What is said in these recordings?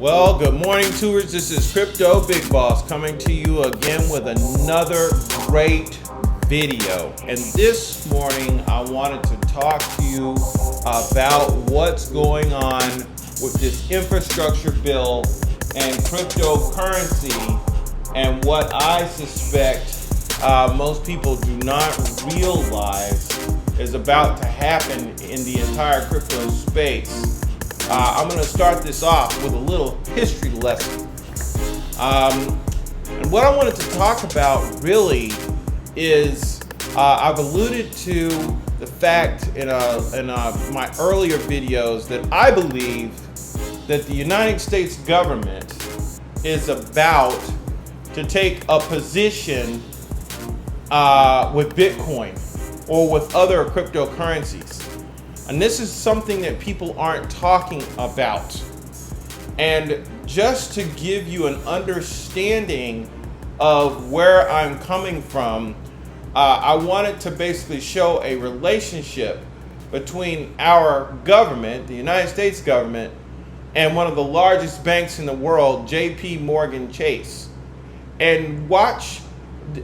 Well, good morning, tours. This is Crypto Big Boss coming to you again with another great video. And this morning, I wanted to talk to you about what's going on with this infrastructure bill and cryptocurrency, and what I suspect most people do not realize is about to happen in the entire crypto space. I'm going to start this off with a little history lesson. And what I wanted to talk about really is I've alluded to the fact in my earlier videos that I believe that the United States government is about to take a position with Bitcoin or with other cryptocurrencies. And this is something that people aren't talking about. And just to give you an understanding of where I'm coming from, I wanted to basically show a relationship between our government, the United States government, and one of the largest banks in the world, JP Morgan Chase. And watch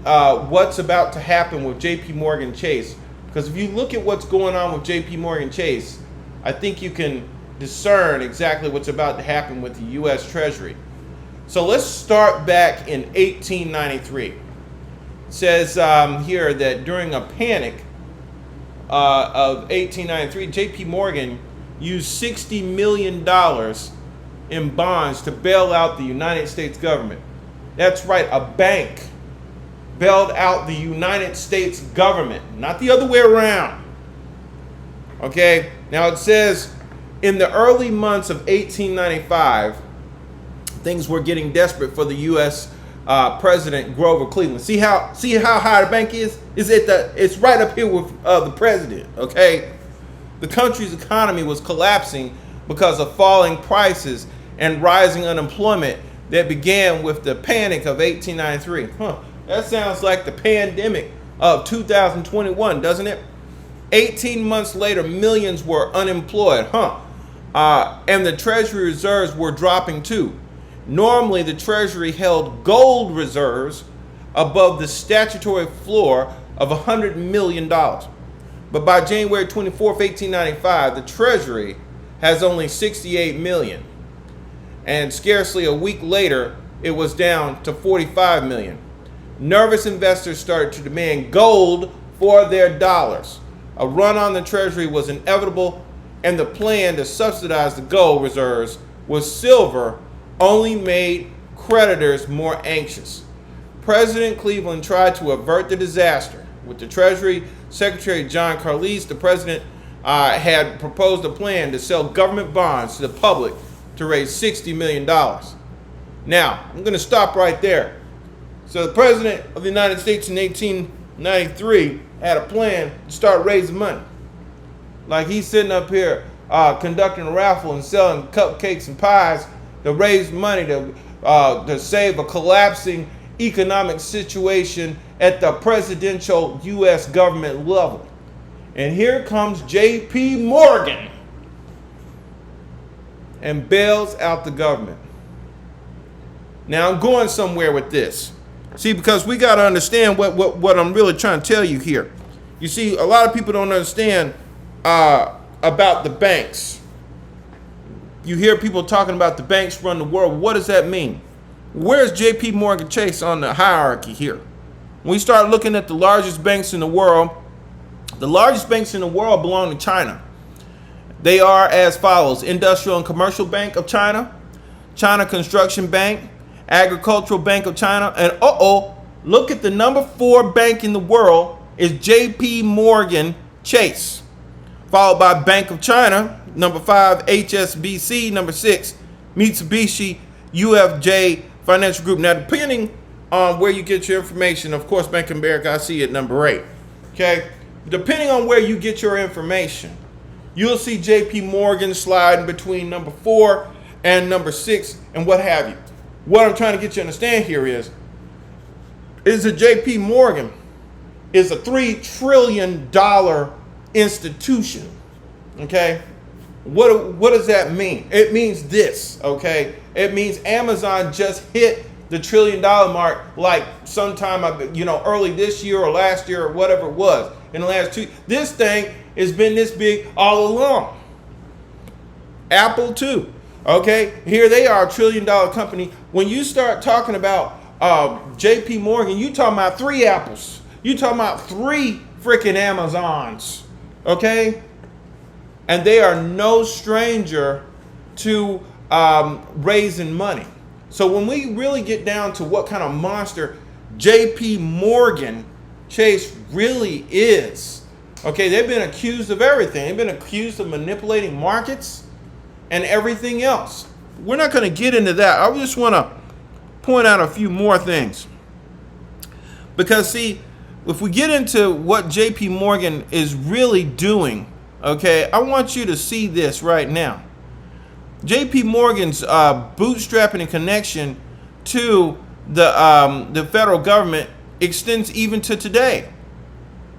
what's about to happen with JP Morgan Chase. Because if you look at what's going on with JP Morgan Chase, I think you can discern exactly what's about to happen with the U.S. Treasury. So let's start back in 1893. It says here that during a panic of 1893, JP Morgan used $60 million in bonds to bail out the United States government. That's right, a bank bailed out the United States government, not the other way around. Okay, now it says in the early months of 1895, things were getting desperate for the U.S. President Grover Cleveland. See how high the bank is? It's right up here with the president. Okay, the country's economy was collapsing because of falling prices and rising unemployment that began with the panic of 1893. That sounds like the pandemic of 2021, doesn't it? 18 months later, millions were unemployed, and the Treasury reserves were dropping too. Normally, the Treasury held gold reserves above the statutory floor of $100 million. But by January 24th, 1895, the Treasury has only $68 million. And scarcely a week later, it was down to $45 million. Nervous investors started to demand gold for their dollars. A run on the Treasury was inevitable, and the plan to subsidize the gold reserves with silver only made creditors more anxious. President Cleveland tried to avert the disaster. With the Treasury Secretary John Carlisle, the president had proposed a plan to sell government bonds to the public to raise $60 million. Now, I'm going to stop right there. So the president of the United States in 1893 had a plan to start raising money. Like he's sitting up here conducting a raffle and selling cupcakes and pies to raise money to save a collapsing economic situation at the presidential U.S. government level. And here comes JP Morgan and bails out the government. Now I'm going somewhere with this. See, because we got to understand what I'm really trying to tell you here. You see, a lot of people don't understand about the banks. You hear people talking about the banks run the world. What does that mean? Where's JP Morgan Chase on the hierarchy here? When we start looking at the largest banks in the world belong to China. They are as follows: Industrial and Commercial Bank of China, China Construction Bank, Agricultural Bank of China, and look at the number 4 bank in the world is JP Morgan Chase, followed by Bank of China, number 5 HSBC, number 6 Mitsubishi UFJ Financial Group. Now, depending on where you get your information, of course, Bank of America, I see it number 8. Okay, depending on where you get your information, you'll see JP Morgan sliding between number 4 and number 6 and what have you. What I'm trying to get you to understand here is that JP Morgan is a $3 trillion institution. Okay? What does that mean? It means this, okay? It means Amazon just hit the $1 trillion mark like sometime, early this year or last year or whatever it was. In the last 2, this thing has been this big all along. Apple too, okay? Here they are, $1 trillion company. When you start talking about JP Morgan, you talking about 3 Apples. You talking about 3 freaking Amazons, okay? And they are no stranger to raising money. So when we really get down to what kind of monster JP Morgan Chase really is, okay, they've been accused of everything. They've been accused of manipulating markets and everything else. We're not going to get into that. I just want to point out a few more things. Because, see, if we get into what JP Morgan is really doing, okay, I want you to see this right now. JP Morgan's bootstrapping and connection to the federal government extends even to today.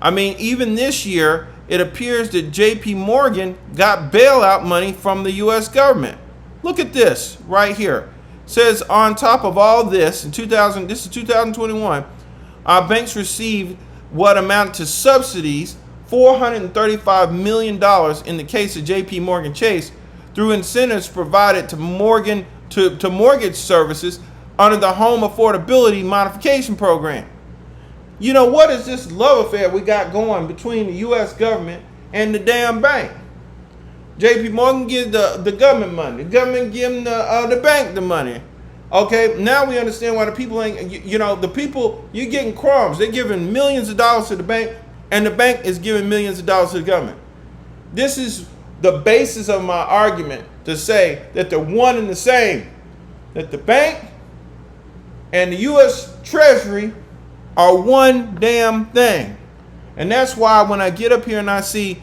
I mean, even this year, it appears that JP Morgan got bailout money from the U.S. government. Look at this right here. It says on top of all this, this is 2021, banks received what amounted to subsidies, $435 million in the case of JP Morgan Chase, through incentives provided to mortgage services under the Home Affordability Modification Program. You know, what is this love affair we got going between the U.S. government and the damn bank? JP Morgan gives the government money. The government gives the bank the money. Okay, now we understand why the people ain't, the people, you're getting crumbs. They're giving millions of dollars to the bank, and the bank is giving millions of dollars to the government. This is the basis of my argument to say that they're one and the same. That the bank and the U.S. Treasury are one damn thing. And that's why when I get up here and I see,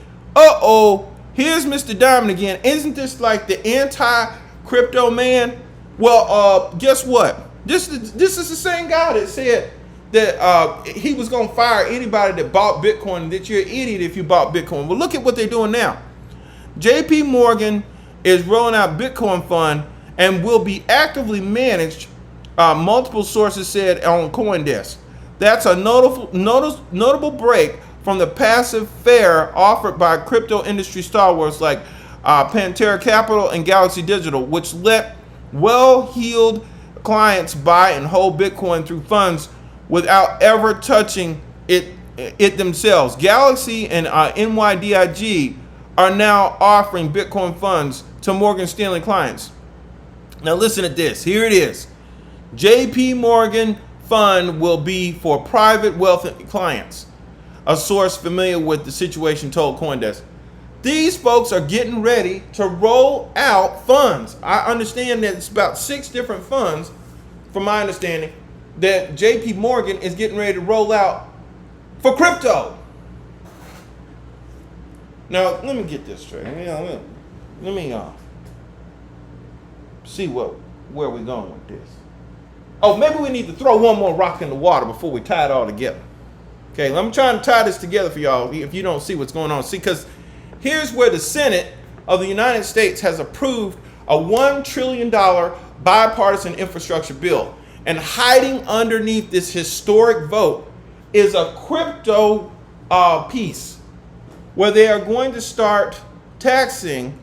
here's Mr. Diamond again. Isn't this like the anti-crypto man? Well, guess what? This is the same guy that said that he was going to fire anybody that bought Bitcoin, that you're an idiot if you bought Bitcoin. Well, look at what they're doing now. JP Morgan is rolling out Bitcoin Fund and will be actively managed, multiple sources said on CoinDesk. That's a notable break from the passive fare offered by crypto industry stalwarts like Pantera Capital and Galaxy Digital, which let well-heeled clients buy and hold Bitcoin through funds without ever touching it themselves. Galaxy and NYDIG are now offering Bitcoin funds to Morgan Stanley clients. Now listen to this. Here it is. JP Morgan Fund will be for private wealth clients. A source familiar with the situation told CoinDesk. These folks are getting ready to roll out funds. I understand that it's about 6 different funds, from my understanding, that JP Morgan is getting ready to roll out for crypto. Now, let me get this straight. Let me see where we're going with this. Oh, maybe we need to throw one more rock in the water before we tie it all together. Okay, I'm trying to tie this together for y'all if you don't see what's going on. See, because here's where the Senate of the United States has approved a $1 trillion bipartisan infrastructure bill. And hiding underneath this historic vote is a crypto piece where they are going to start taxing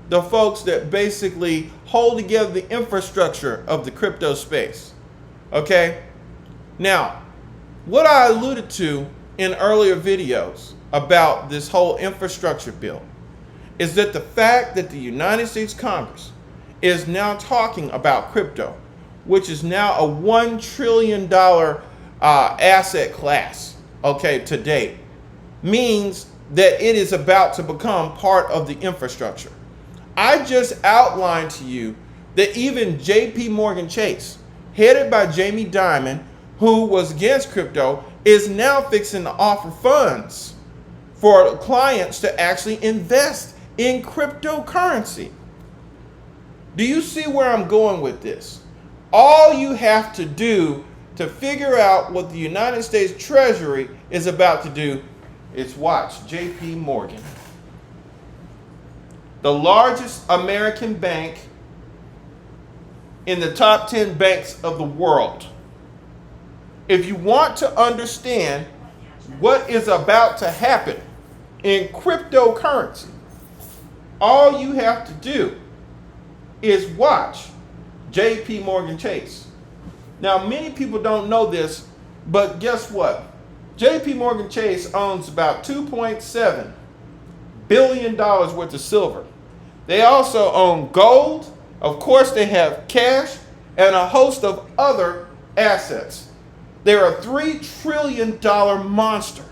the folks that basically hold together the infrastructure of the crypto space. Okay? Now, what I alluded to in earlier videos about this whole infrastructure bill is that the fact that the United States Congress is now talking about crypto, which is now a $1 trillion asset class, okay, to date, means that it is about to become part of the infrastructure. I just outlined to you that even JP Morgan Chase, headed by Jamie Dimon, who was against crypto, is now fixing to offer funds for clients to actually invest in cryptocurrency. Do you see where I'm going with this? All you have to do to figure out what the United States Treasury is about to do is watch JP Morgan. the largest American bank in the top 10 banks of the world. If you want to understand what is about to happen in cryptocurrency, all you have to do is watch JP Morgan Chase. Now, many people don't know this, but guess what? JP Morgan Chase owns about $2.7 billion worth of silver. They also own gold. Of course, they have cash and a host of other assets. They're a $3 trillion monster.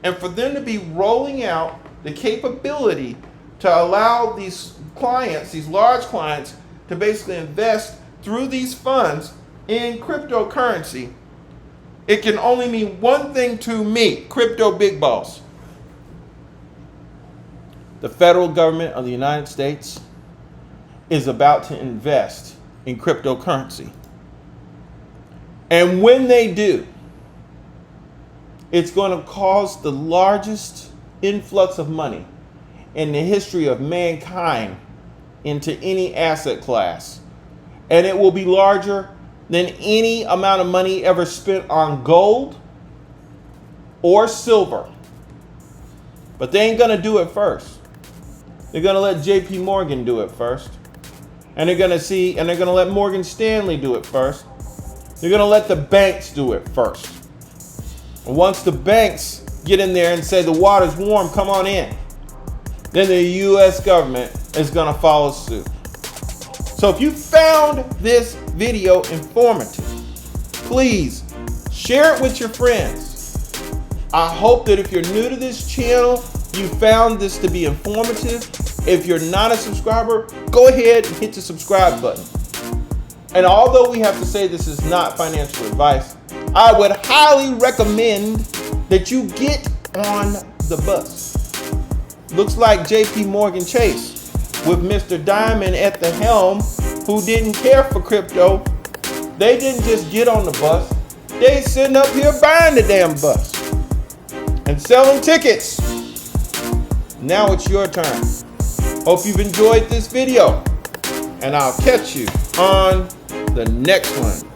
And for them to be rolling out the capability to allow these clients, these large clients, to basically invest through these funds in cryptocurrency, it can only mean one thing to me, crypto big boss. The federal government of the United States is about to invest in cryptocurrency. And when they do, it's going to cause the largest influx of money in the history of mankind into any asset class. And it will be larger than any amount of money ever spent on gold or silver. But they ain't going to do it first. They're going to let JP Morgan do it first. And they're going to let Morgan Stanley do it first. They're going to let the banks do it first. And once the banks get in there and say the water's warm, come on in, then the U.S. government is going to follow suit. So if you found this video informative, please share it with your friends. I hope that if you're new to this channel, you found this to be informative. If you're not a subscriber, go ahead and hit the subscribe button. And although we have to say this is not financial advice, I would highly recommend that you get on the bus. Looks like JP Morgan Chase with Mr. Diamond at the helm, who didn't care for crypto. They didn't just get on the bus. They sitting up here buying the damn bus and selling tickets. Now it's your turn. Hope you've enjoyed this video, and I'll catch you on the next one.